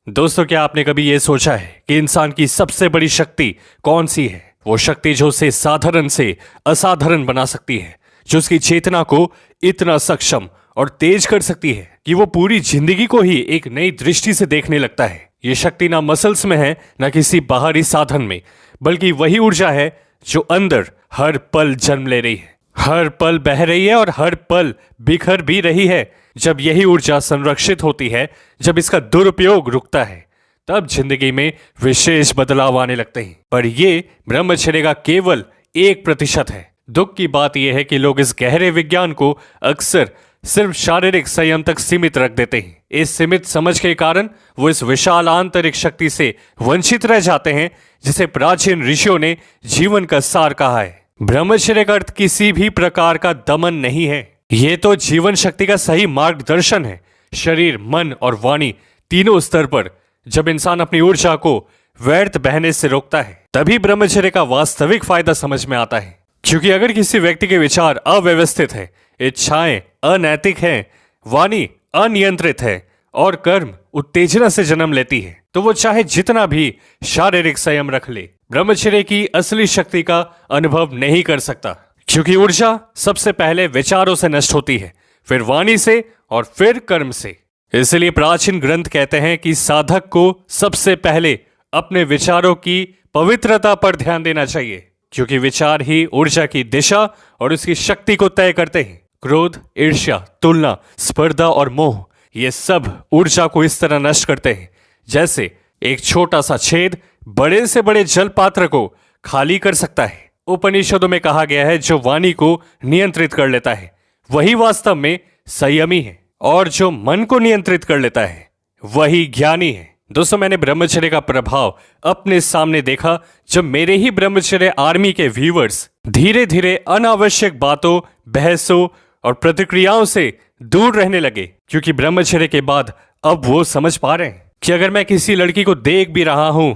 दोस्तों, क्या आपने कभी ये सोचा है कि इंसान की सबसे बड़ी शक्ति कौन सी है? वो शक्ति जो उसे साधारण से असाधारण बना सकती है, जो उसकी चेतना को इतना सक्षम और तेज कर सकती है कि वो पूरी जिंदगी को ही एक नई दृष्टि से देखने लगता है। ये शक्ति ना मसल्स में है, ना किसी बाहरी साधन में, बल्कि वही ऊर्जा है जो अंदर हर पल जन्म ले रही है, हर पल बह रही है और हर पल बिखर भी रही है। जब यही ऊर्जा संरक्षित होती है, जब इसका दुरुपयोग रुकता है, तब जिंदगी में विशेष बदलाव आने लगते हैं। पर ये ब्रह्मचर्य का केवल 1% है। दुख की बात यह है कि लोग इस गहरे विज्ञान को अक्सर सिर्फ शारीरिक संयम तक सीमित रख देते हैं। इस सीमित समझ के कारण वो इस विशाल आंतरिक शक्ति से वंचित रह जाते हैं, जिसे प्राचीन ऋषियों ने जीवन का सार कहा है। ब्रह्मचर्य का अर्थ किसी भी प्रकार का दमन नहीं है, ये तो जीवन शक्ति का सही मार्गदर्शन है। शरीर, मन और वाणी तीनों स्तर पर जब इंसान अपनी ऊर्जा को व्यर्थ बहने से रोकता है, तभी ब्रह्मचर्य का वास्तविक फायदा समझ में आता है। क्योंकि अगर किसी व्यक्ति के विचार अव्यवस्थित है, इच्छाएं अनैतिक हैं, वाणी अनियंत्रित है और कर्म उत्तेजना से जन्म लेती है, तो वो चाहे जितना भी शारीरिक संयम रख ले, ब्रह्मचर्य की असली शक्ति का अनुभव नहीं कर सकता। क्योंकि ऊर्जा सबसे पहले विचारों से नष्ट होती है, फिर वाणी से और फिर कर्म से। इसलिए प्राचीन ग्रंथ कहते हैं कि साधक को सबसे पहले अपने विचारों की पवित्रता पर ध्यान देना चाहिए, क्योंकि विचार ही ऊर्जा की दिशा और उसकी शक्ति को तय करते हैं। क्रोध, ईर्ष्या, तुलना, स्पर्धा और मोह, ये सब ऊर्जा को इस तरह नष्ट करते हैं जैसे एक छोटा सा छेद बड़े से बड़े जल पात्र को खाली कर सकता है। उपनिषदों में कहा गया है, जो वाणी को नियंत्रित कर लेता है वही वास्तव में संयमी है, और जो मन को नियंत्रित कर लेता है वही ज्ञानी है। दोस्तों, मैंने ब्रह्मचर्य का प्रभाव अपने सामने देखा जब मेरे ही ब्रह्मचर्य आर्मी के व्यूअर्स धीरे धीरे अनावश्यक बातों, बहसों और प्रतिक्रियाओं से दूर रहने लगे। क्योंकि ब्रह्मचर्य के बाद अब वो समझ पा रहे हैं कि अगर मैं किसी लड़की को देख भी रहा हूं,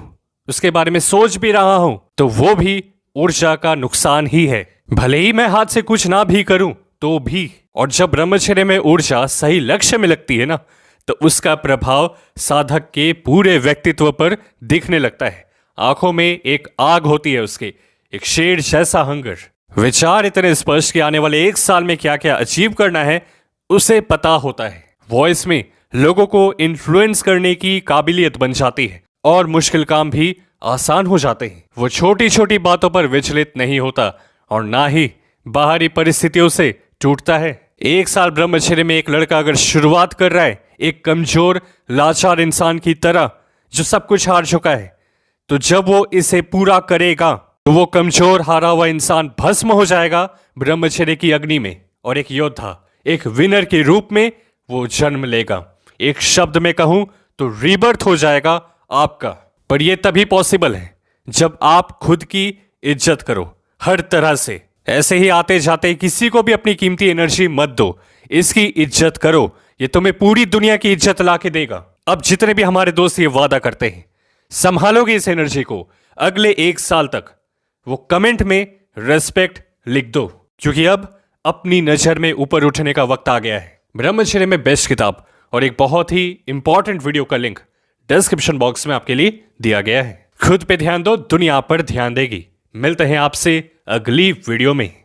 उसके बारे में सोच भी रहा हूं, तो वो भी ऊर्जा का नुकसान ही है, भले ही मैं हाथ से कुछ ना भी करूं तो भी। और जब ब्रह्मचर्य में ऊर्जा सही लक्ष्य में लगती है ना, तो उसका प्रभाव साधक के पूरे व्यक्तित्व पर दिखने लगता है। आंखों में एक आग होती है उसके, एक शेर जैसा हंगर। विचार इतने स्पष्ट कि आने वाले 1 साल में क्या क्या अचीव करना है उसे पता होता है। वॉइस में लोगों को इन्फ्लुएंस करने की काबिलियत बन जाती है और मुश्किल काम भी आसान हो जाते हैं। वो छोटी छोटी बातों पर विचलित नहीं होता और ना ही बाहरी परिस्थितियों से टूटता है। 1 साल ब्रह्मचर्य में एक लड़का अगर शुरुआत कर रहा है एक कमजोर, लाचार इंसान की तरह जो सब कुछ हार चुका है, तो जब वो इसे पूरा करेगा तो वो कमजोर, हारा हुआ इंसान भस्म हो जाएगा ब्रह्मचर्य की अग्नि में, और एक योद्धा, एक विनर के रूप में वो जन्म लेगा। एक शब्द में कहूं तो रीबर्थ हो जाएगा आपका। पर यह तभी पॉसिबल है जब आप खुद की इज्जत करो, हर तरह से। ऐसे ही आते जाते किसी को भी अपनी कीमती एनर्जी मत दो, इसकी इज्जत करो, ये तुम्हें पूरी दुनिया की इज्जत ला के देगा। अब जितने भी हमारे दोस्त ये वादा करते हैं, संभालोगे इस एनर्जी को अगले 1 साल तक, वो कमेंट में रेस्पेक्ट लिख दो, क्योंकि अब अपनी नजर में ऊपर उठने का वक्त आ गया है। ब्रह्मचर्य में बेस्ट किताब और एक बहुत ही इंपॉर्टेंट वीडियो का लिंक डिस्क्रिप्शन बॉक्स में आपके लिए दिया गया है। खुद पे ध्यान दो, दुनिया पर ध्यान देगी। मिलते हैं आपसे अगली वीडियो में।